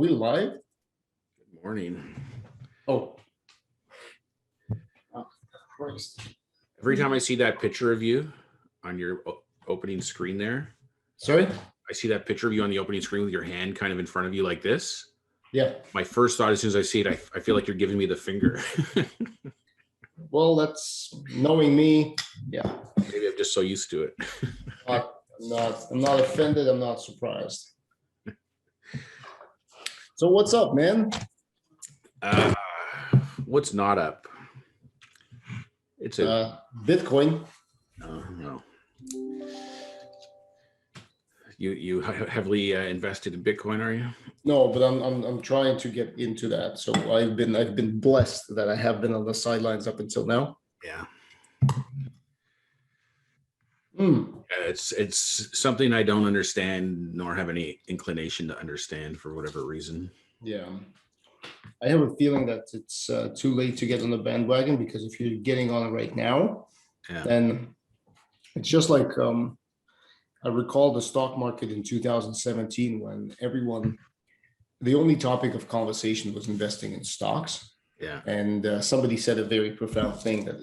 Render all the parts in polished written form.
we live? Good morning. Oh, Christ. Every time I see that picture of you on your opening screen there, Sorry? I see that picture of you on the opening screen with your hand kind of in front of you like this. Yeah. My first thought as soon as I see it, I feel like you're giving me the finger. Well, that's knowing me. Yeah. Maybe I'm just so used to it. I'm not offended. I'm not surprised. So what's up, man? What's not up? It's a Bitcoin. no. You heavily invested in Bitcoin, are you? No, but I'm trying to get into that. So I've been blessed that I have been on the sidelines up until now. Yeah. It's something I don't understand nor have any inclination to understand for whatever reason. Yeah. I have a feeling that it's too late to get on the bandwagon, because if you're getting on it right now, then it's just like I recall the stock market in 2017 when the only topic of conversation was investing in stocks. Yeah. And somebody said a very profound thing, that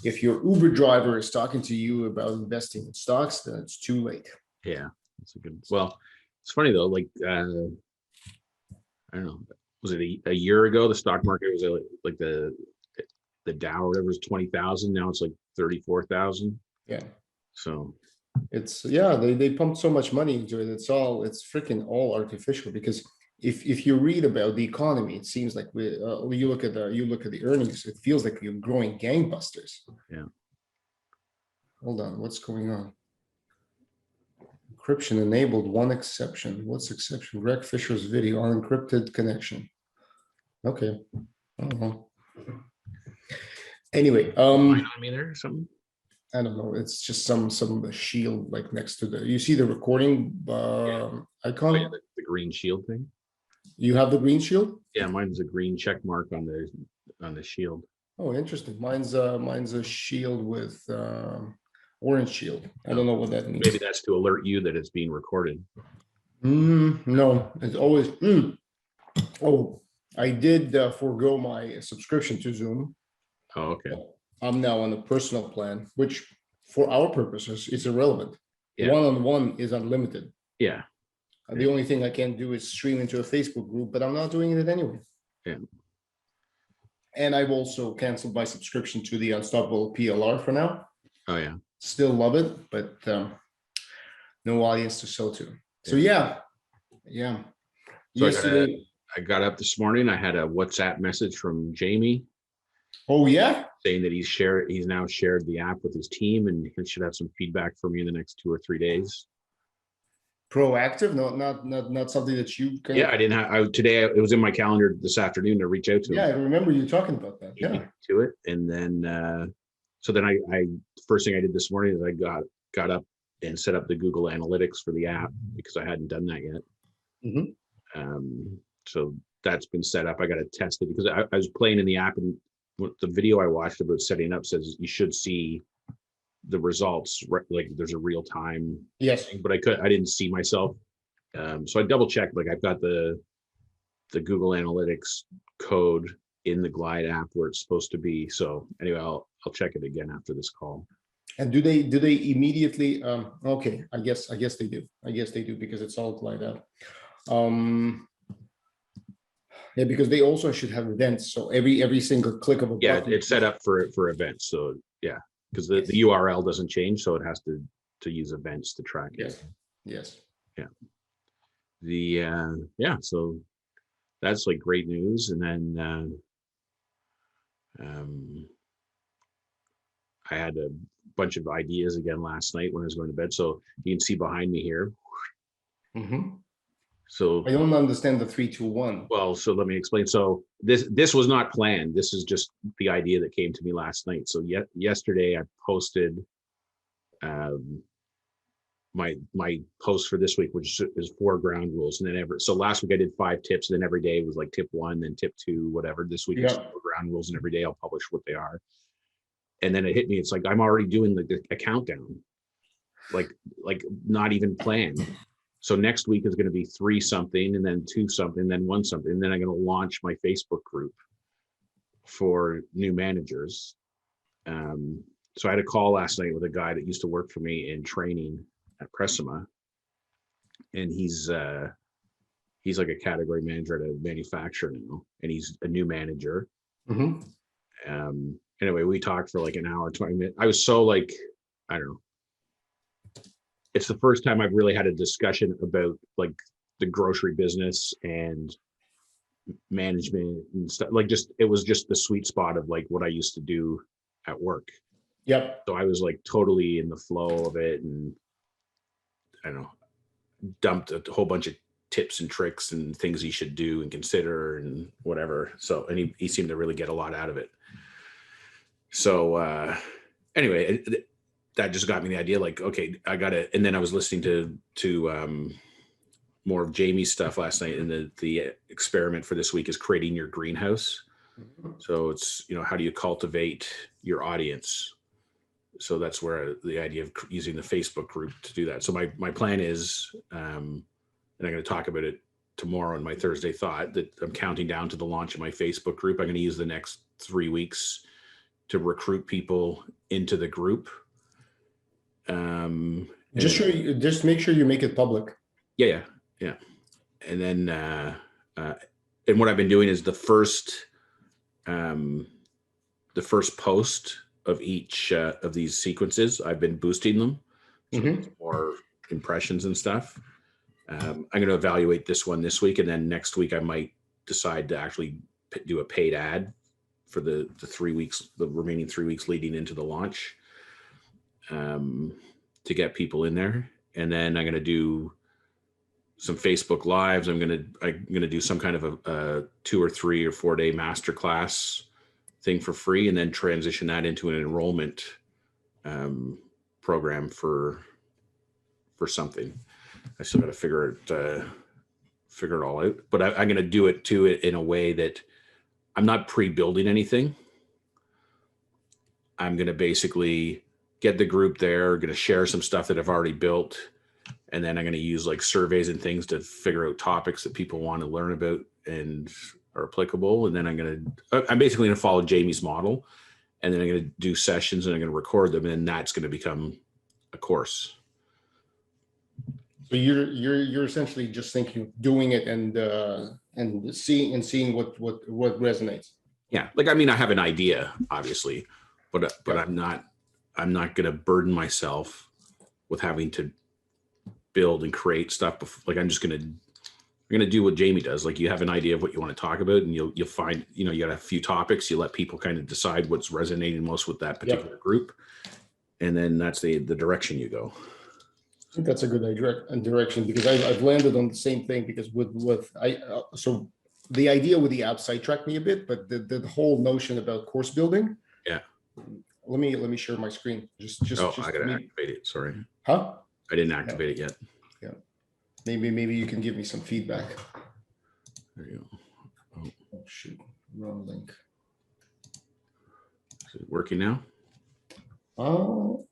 if your Uber driver is talking to you about investing in stocks, then it's too late. Yeah, that's a good. Well, it's funny though. Like I don't know, was it a year ago? The stock market was like the Dow or whatever was 20,000. Now it's like 34,000. Yeah. So it's they pumped so much money into it. It's freaking all artificial, because if you read about the economy, it seems like you look at the earnings, it feels like you're growing gangbusters. Yeah. Hold on, what's going on? Encryption enabled, one exception. What's exception? Greg Fisher's video on encrypted connection. Okay. I don't know. Anyway, on me there or something? I don't know. It's just some shield like next to you see the recording icon? Oh, yeah, the green shield thing. You have the green shield? Yeah, mine's a green check mark on the shield. Oh, interesting. Mine's a shield with orange shield. I don't know what that means. Maybe that's to alert you that it's being recorded. No, it's always. Oh, I did forego my subscription to Zoom. Oh, okay. I'm now on the personal plan, which for our purposes is irrelevant. Yeah. One-on-one is unlimited. Yeah. The only thing I can do is stream into a Facebook group, but I'm not doing it anyway. Yeah. And I've also canceled my subscription to the Unstoppable PLR for now. Oh yeah. Still love it, but no audience to sell to. So yeah. So yesterday I got up this morning. I had a WhatsApp message from Jamie. Oh yeah. Saying that he's now shared the app with his team, and he should have some feedback from you in the next 2 or 3 days. Proactive, not something that you can. Yeah, I didn't have. Today it was in my calendar this afternoon to reach out to him. Yeah, I remember you talking about that. Yeah. To it, and then so then I first thing I did this morning is I got up and set up the Google Analytics for the app, because I hadn't done that yet. Mm-hmm. So that's been set up. I got to test it, because I was playing in the app, and the video I watched about setting up says you should see the results, like there's a real time. Yes. Thing, but I didn't see myself. So I double checked, like I've got the Google Analytics code in the Glide app where it's supposed to be. So anyway, I'll check it again after this call. And do they immediately okay, I guess they do. Because it's all Glide app. Yeah, because they also should have events. So every single click of a button. It's set up for events. So yeah, because the URL doesn't change, so it has to use events to track it. Yes. Yeah. So that's like great news. And then I had a bunch of ideas again last night when I was going to bed. So you can see behind me here. Mm-hmm. So I don't understand the 3, 2, 1. Well, so let me explain. So this was not planned. This is just the idea that came to me last night. So yesterday I posted my post for this week, which is 4 ground rules, and then so last week I did 5 tips, and then every day was like tip 1, then tip 2, whatever. This week is 4 ground rules, and every day I'll publish what they are. And then it hit me. It's like I'm already doing a countdown, like not even planned. So next week is going to be 3 something, and then 2 something, then 1 something. And then I'm going to launch my Facebook group for new managers. So I had a call last night with a guy that used to work for me in training at Pressima, and he's like a category manager at a manufacturer now, and he's a new manager. Anyway, we talked for like an hour, 20 minutes. I was so like, I don't know. It's the first time I've really had a discussion about like the grocery business and management and stuff. Like it was just the sweet spot of like what I used to do at work. Yep. So I was like totally in the flow of it, and I don't know, dumped a whole bunch of tips and tricks and things he should do and consider and whatever. So, and he seemed to really get a lot out of it. So anyway, that just got me the idea, like, okay, I gotta, and then I was listening to more of Jamie's stuff last night, and the experiment for this week is creating your greenhouse. So it's, how do you cultivate your audience? So that's where the idea of using the Facebook group to do that. So my plan is, and I'm going to talk about it tomorrow in my Thursday thought, that I'm counting down to the launch of my Facebook group. I'm going to use the next 3 weeks to recruit people into the group. Just make sure you make it public. Yeah. And then, and what I've been doing is the first post of each of these sequences, I've been boosting them, so more impressions and stuff. I'm going to evaluate this one this week, and then next week I might decide to actually do a paid ad for the 3 weeks, the remaining 3 weeks leading into the launch, to get people in there. And then I'm going to do some Facebook lives. I'm going to do some kind of a 2 or 3 or 4 day masterclass thing for free, and then transition that into an enrollment program for something. I still got to figure it all out, but I'm going to do it too in a way that I'm not pre-building anything. I'm going to basically get the group there, going to share some stuff that I've already built, and then I'm going to use like surveys and things to figure out topics that people want to learn about and are applicable. And then I'm basically going to follow Jamie's model, and then I'm going to do sessions, and I'm going to record them, and that's going to become a course. So you're essentially just thinking of doing it and seeing what resonates. Yeah, like, I mean, I have an idea, obviously, but I'm not going to burden myself with having to build and create stuff. Like, I'm going to do what Jamie does. Like, you have an idea of what you want to talk about, and you'll find, you got a few topics, you let people kind of decide what's resonating most with that particular group. And then that's the direction you go. I think that's a good direction, because I've landed on the same thing, because so the idea with the app sidetracked me a bit, but the whole notion about course building. Yeah. Let me share my screen. Just I gotta activate it. Sorry. Huh? I didn't activate it yet. Yeah. Maybe you can give me some feedback. There you go. Oh shoot, wrong link. Is it working now?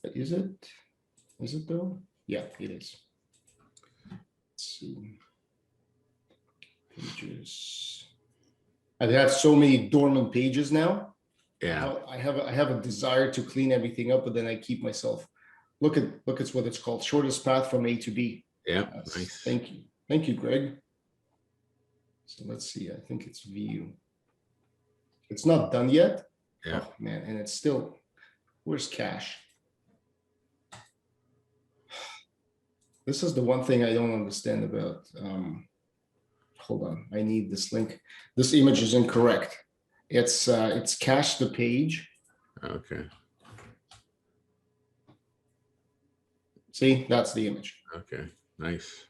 Is it? Is it though? Yeah, it is. Let's see. Pages. I've had so many dormant pages now. Yeah. I have a desire to clean everything up, but then I keep myself. Look at what it's called. Shortest path from A to B. Yeah. Nice. Thank you, Greg. So let's see. I think it's view. It's not done yet. Yeah. Oh man, and it's still. Where's cache? This is the one thing I don't understand about. Hold on, I need this link. This image is incorrect. It's cached the page. Okay. See, that's the image. Okay, nice.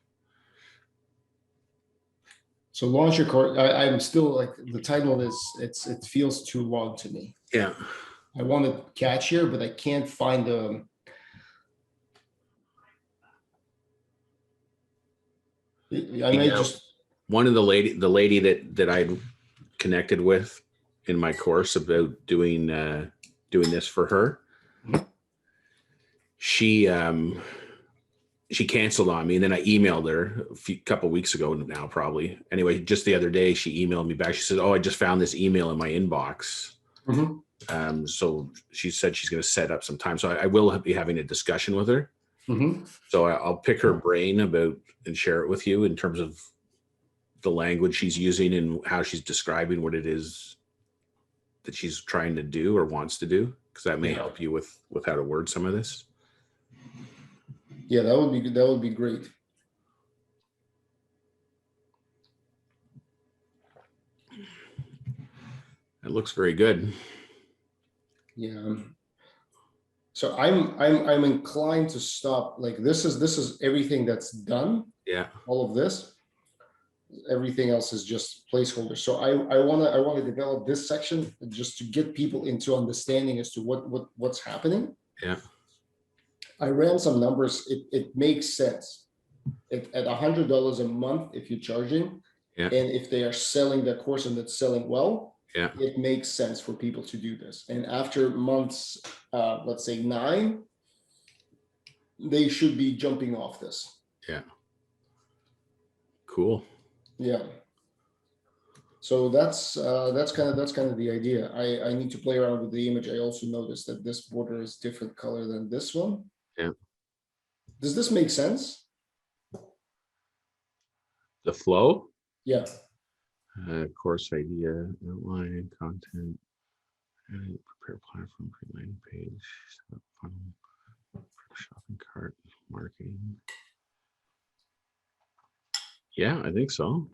So launch your course. I'm still like, the title is, it feels too long to me. Yeah. I want to catch here, but I can't find the. I may just. One of the lady that I connected with in my course about doing this for her. Mm-hmm. she canceled on me, and then I emailed her a couple weeks ago now, probably. Anyway, just the other day, she emailed me back. She said, "Oh, I just found this email in my inbox." So she said she's going to set up some time. So I will be having a discussion with her. So I'll pick her brain about and share it with you in terms of the language she's using and how she's describing what it is that she's trying to do or wants to do, because that may help you with how to word some of this. Yeah, that would be good. That would be great. It looks very good. Yeah. So I'm inclined to stop. Like this is everything that's done. Yeah. All of this. Everything else is just placeholder. So I want to develop this section just to get people into understanding as to what's happening. Yeah. I ran some numbers. It makes sense. At $100 a month, if you're charging, and if they are selling their course and it's selling well, it makes sense for people to do this. And after months, let's say 9, they should be jumping off this. Yeah. Cool. Yeah. So that's kind of the idea. I need to play around with the image. I also noticed that this border is different color than this one. Yeah. Does this make sense? The flow? Yeah. Course idea, outline, content, prepare platform for landing page, set up funnel, shopping cart, marketing. Yeah, I think so.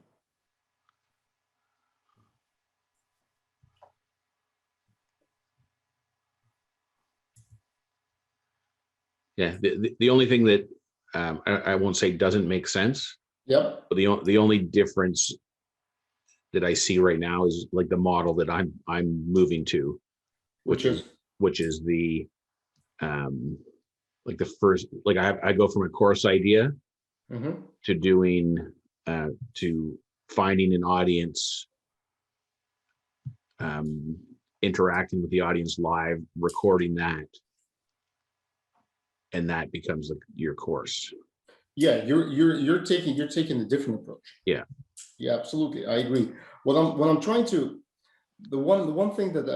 Yeah, the only thing that I won't say doesn't make sense. Yep. But the only difference that I see right now is like the model that I'm moving to, which is the like the first, like I go from a course idea to doing to finding an audience, interacting with the audience live, recording that, and that becomes like your course. Yeah, you're taking a different approach. Yeah. Yeah, absolutely. I agree. What I'm trying to, the one thing that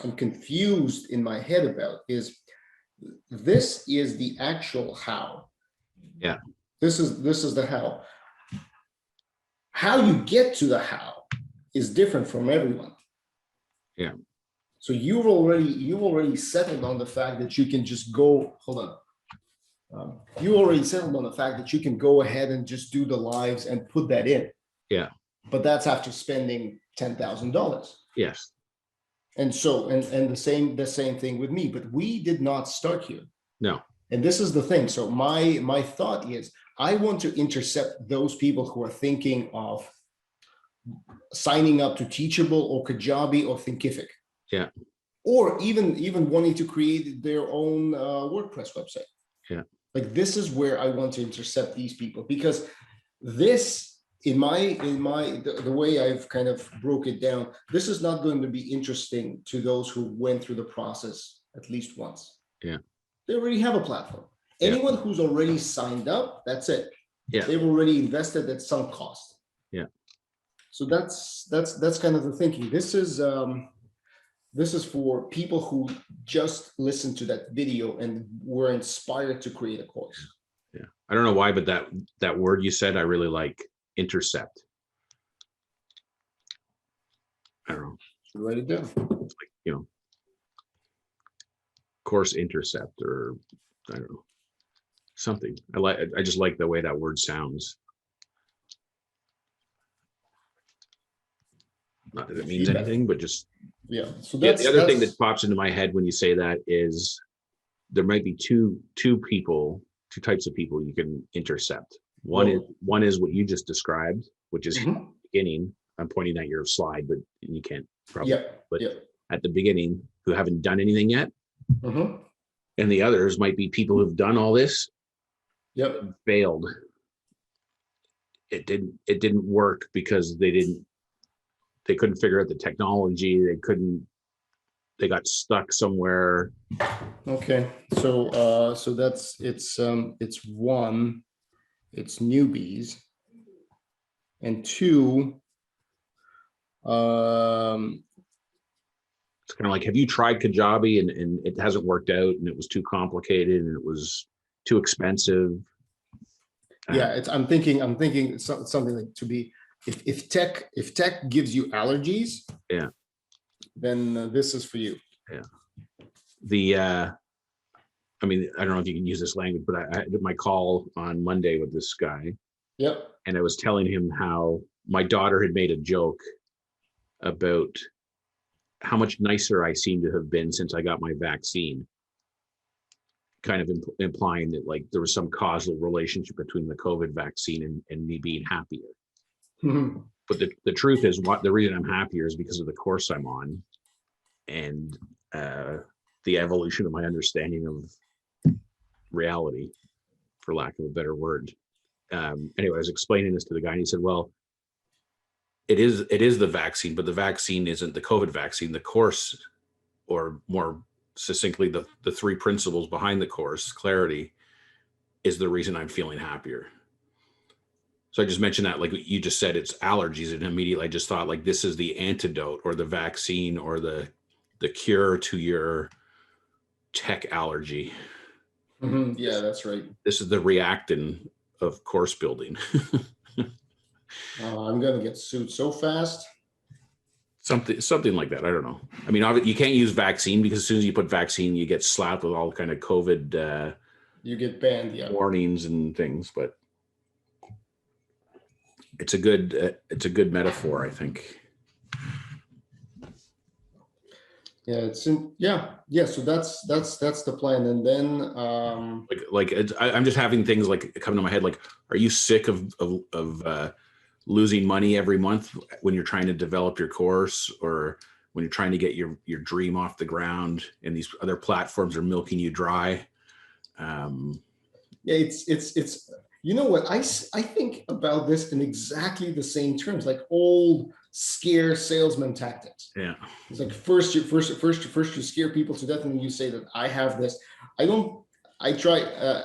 I'm confused in my head about is this is the actual how. Yeah. This is the how. How you get to the how is different from everyone. Yeah. So you've already settled on the fact that you can just go, hold on. You already settled on the fact that you can go ahead and just do the lives and put that in. Yeah. But that's after spending $10,000. Yes. And so, and the same thing with me, but we did not start here. No. And this is the thing. So my thought is I want to intercept those people who are thinking of signing up to Teachable or Kajabi or Thinkific. Yeah. Or even wanting to create their own WordPress website. Yeah. Like this is where I want to intercept these people, because this, in the way I've kind of broke it down, this is not going to be interesting to those who went through the process at least once. Yeah. They already have a platform. Anyone who's already signed up, that's it. Yeah. They've already invested at some cost. Yeah. So that's kind of the thinking. This is for people who just listened to that video and were inspired to create a course. Yeah. I don't know why, but that word you said, I really like, intercept. I don't know. Write it down. It's like, course intercept, or I don't know, something. I just like the way that word sounds. Not that it means anything, but just So the other thing that pops into my head when you say that is there might be two types of people you can intercept. One is what you just described, which is beginning. I'm pointing at your slide, but you can't probably. At the beginning, who haven't done anything yet, and the others might be people who've done all this. Failed. It didn't work because they couldn't figure out the technology. they got stuck somewhere. Okay, so that's it's one, it's newbies, and two, It's kind of like, have you tried Kajabi and it hasn't worked out and it was too complicated and it was too expensive? yeah, I'm thinking something like to be, if tech gives you allergies, Yeah, then this is for you. yeah. I mean, I don't know if you can use this language, but I did my call on Monday with this guy. Yep. And I was telling him how my daughter had made a joke about how much nicer I seem to have been since I got my vaccine, kind of implying that like there was some causal relationship between the COVID vaccine and me being happier. Mhm. But the truth is, what the reason I'm happier is because of the course I'm on and the evolution of my understanding of reality, for lack of a better word. Anyway, I was explaining this to the guy and he said, well, it is the vaccine, but the vaccine isn't the COVID vaccine. The course, or more succinctly, the three principles behind the course, clarity, is the reason I'm feeling happier. So I just mentioned that, like you just said, it's allergies, and immediately I just thought like this is the antidote or the vaccine or the cure to your tech allergy. Mhm. Yeah, that's right. This is the reactant of course building. I'm gonna get sued so fast. Something like that. I don't know. I mean, you can't use vaccine because as soon as you put vaccine, you get slapped with all kind of COVID You get banned. Yeah. warnings and things. But it's a good metaphor, I think. Yeah, yeah. So that's the plan, and then I'm just having things like come to my head. Like, are you sick of losing money every month when you're trying to develop your course, or when you're trying to get your dream off the ground and these other platforms are milking you dry? yeah, it's you know what, I think about this in exactly the same terms, like old scare salesman tactics. Yeah, it's like first you scare people to death, and then you say that I have this. I try,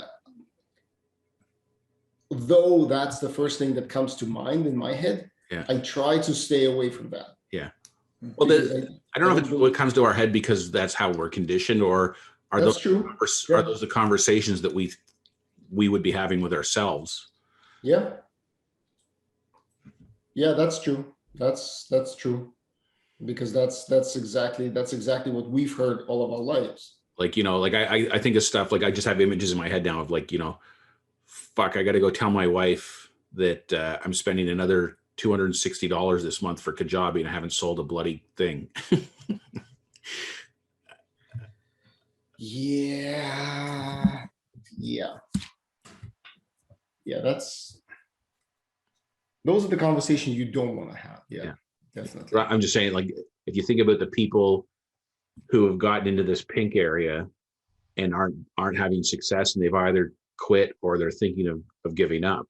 though that's the first thing that comes to mind in my head. Yeah, I try to stay away from that. Yeah. Well, I don't know if it's what comes to our head because that's how we're conditioned, or are That's those true. are those the conversations that we would be having with ourselves? Yeah. Yeah, that's true. That's true. Because that's exactly what we've heard all of our lives. Like, like I think of stuff, like I just have images in my head now of like, fuck, I got to go tell my wife that I'm spending another $260 this month for Kajabi and I haven't sold a bloody thing. Yeah. Those are the conversations you don't want to have. Yeah. Definitely. I'm just saying, like, if you think about the people who have gotten into this pink area and aren't having success, and they've either quit or they're thinking of giving up.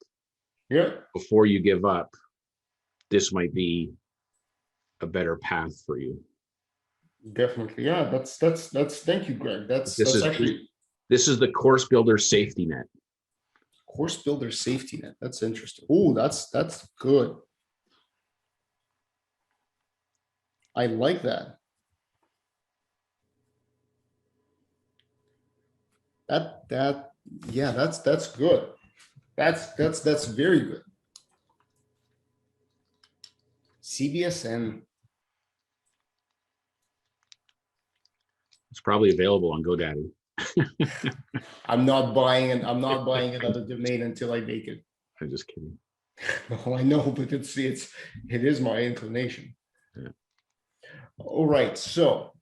Yeah. Before you give up, this might be a better path for you. Definitely. Yeah. That's thank you, Greg. This is the course builder safety net. Course builder safety net. That's interesting. Oh, that's good. I like that. Yeah, that's good. That's very good. CBSN. It's probably available on GoDaddy. I'm not buying another domain until I make it. I'm just kidding. Oh, I know, but it is my inclination. Yeah. All right. So